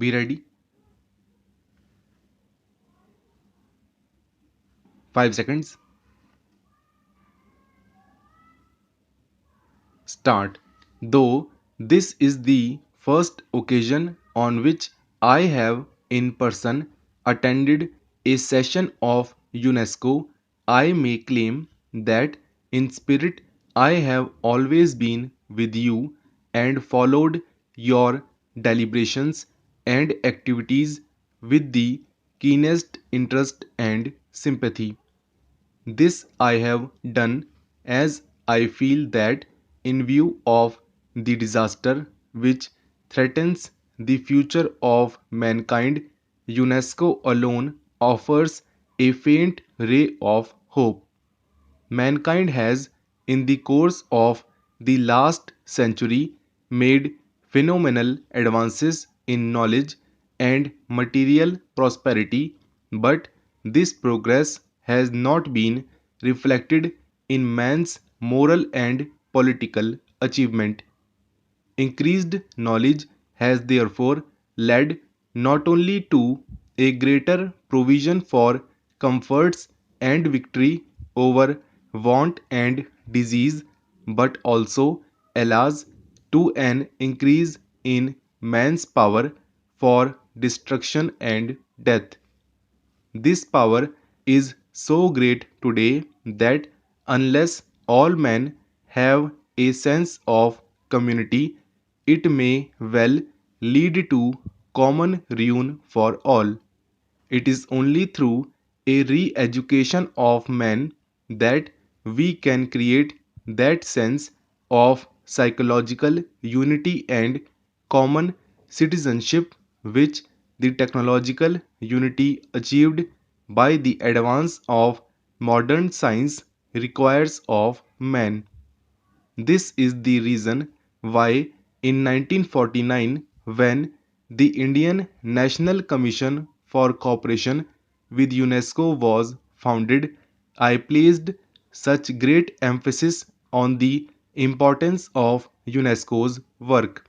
Be ready. 5 seconds. Start. Though this is the first occasion on which I have in person attended a session of UNESCO, I may claim that in spirit I have always been with you and followed your deliberations and activities with the keenest interest and sympathy. This I have done as I feel that in view of the disaster which threatens the future of mankind, UNESCO alone offers a faint ray of hope. Mankind has, in the course of the last century, made phenomenal advances in knowledge and material prosperity, but this progress has not been reflected in man's moral and political achievement. Increased knowledge has therefore led not only to a greater provision for comforts and victory over want and disease, but also, alas, to an increase in man's power for destruction and death. This power is so great today that unless all men have a sense of community, it may well lead to common ruin for all. It is only through a re education of men that we can create that sense of psychological unity and common citizenship which the technological unity achieved by the advance of modern science requires of man. This is the reason why in 1949, when the Indian National Commission for Cooperation with UNESCO was founded, I placed such great emphasis on the importance of UNESCO's work.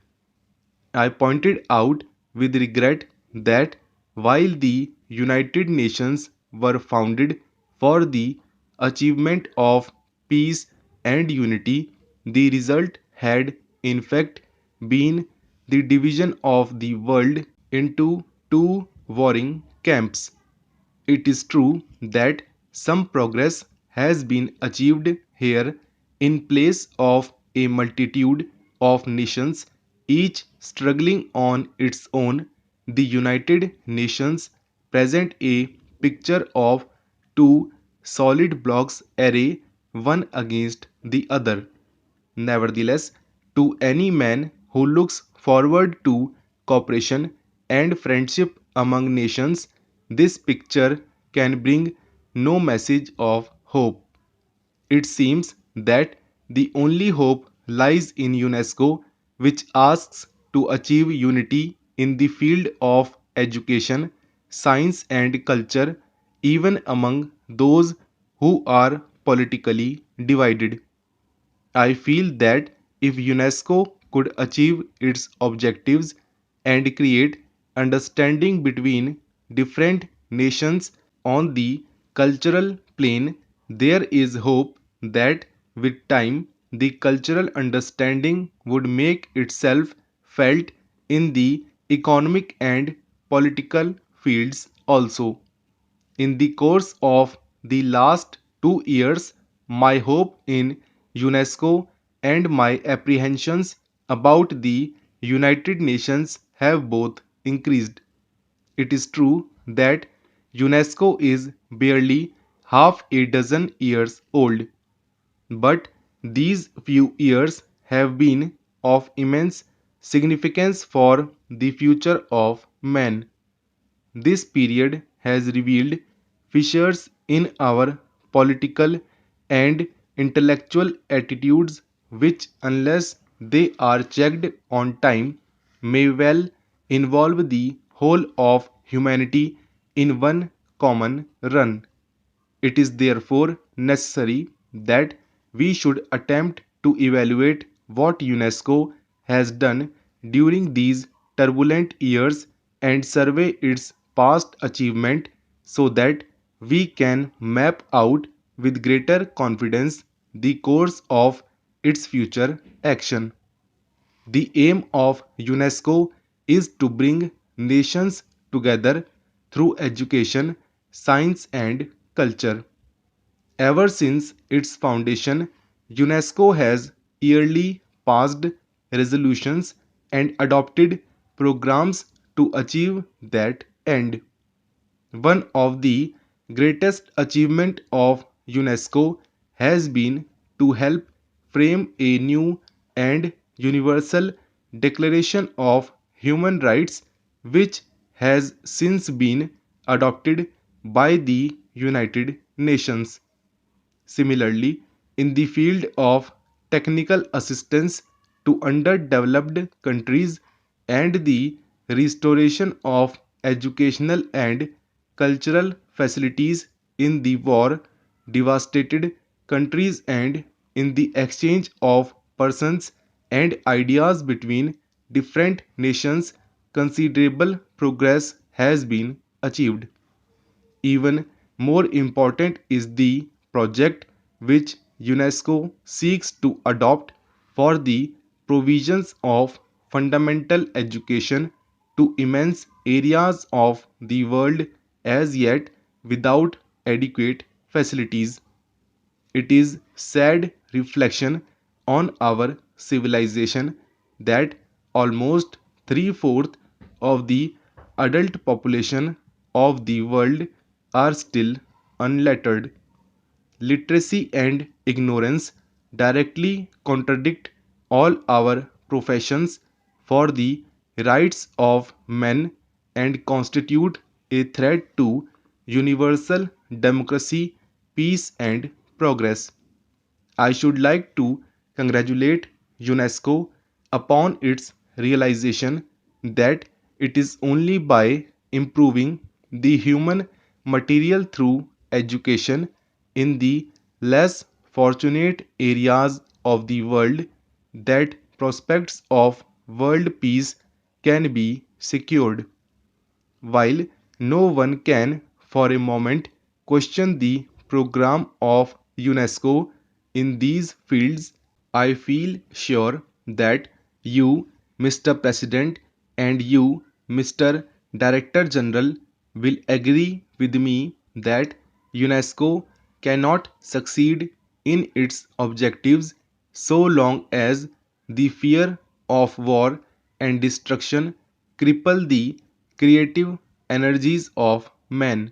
I pointed out with regret that while the United Nations were founded for the achievement of peace and unity, the result had in fact been the division of the world into two warring camps. It is true that some progress has been achieved here in place of a multitude of nations, each struggling on its own. The United Nations present a picture of two solid blocks array one against the other. Nevertheless, to any man who looks forward to cooperation and friendship among nations, this picture can bring no message of hope. It seems that the only hope lies in UNESCO, which asks to achieve unity in the field of education, science, and culture, even among those who are politically divided. I feel that if UNESCO could achieve its objectives and create understanding between different nations on the cultural plane, there is hope that with time the cultural understanding would make itself felt in the economic and political fields also. In the course of the last 2 years, my hope in UNESCO and my apprehensions about the United Nations have both increased. It is true that UNESCO is barely half a dozen years old, but these few years have been of immense significance for the future of man. This period has revealed fissures in our political and intellectual attitudes which, unless they are checked on time, may well involve the whole of humanity in one common run. It is therefore necessary that we should attempt to evaluate what UNESCO has done during these turbulent years and survey its past achievement so that we can map out with greater confidence the course of its future action. The aim of UNESCO is to bring nations together through education, science, and culture. Ever since its foundation, UNESCO has yearly passed resolutions and adopted programs to achieve that end. One of the greatest achievements of UNESCO has been to help frame a new and universal Declaration of Human Rights, which has since been adopted by the United Nations. Similarly, in the field of technical assistance to underdeveloped countries and the restoration of educational and cultural facilities in the war devastated countries and in the exchange of persons and ideas between different nations, considerable progress has been achieved. Even more important is the project which UNESCO seeks to adopt for the provisions of fundamental education to immense areas of the world as yet without adequate facilities. It is sad reflection on our civilization that almost three-fourths of the adult population of the world are still unlettered. Literacy and ignorance directly contradict all our professions for the rights of men and constitute a threat to universal democracy, peace, and progress. I should like to congratulate UNESCO upon its realization that it is only by improving the human material through education in the less fortunate areas of the world that prospects of world peace can be secured. While no one can for a moment question the program of UNESCO in these fields, I feel sure that you, Mr. President, and you, Mr. Director General, will agree with me that UNESCO cannot succeed in its objectives so long as the fear of war and destruction cripple the creative energies of men.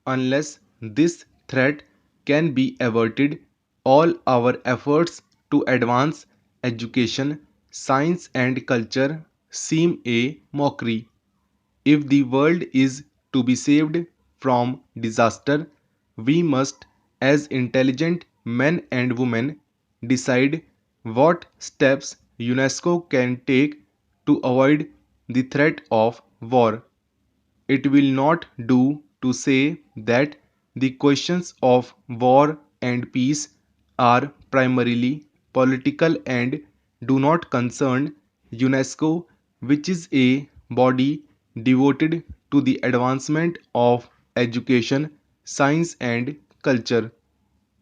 Unless this threat can be averted, all our efforts to advance education, science, and culture seem a mockery. If the world is to be saved from disaster, we must, as intelligent men and women, decide what steps UNESCO can take to avoid the threat of war. It will not do to say that the questions of war and peace are primarily political and do not concern UNESCO, which is a body devoted to the advancement of education, science, and culture.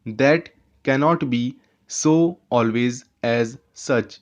That cannot be so always as such.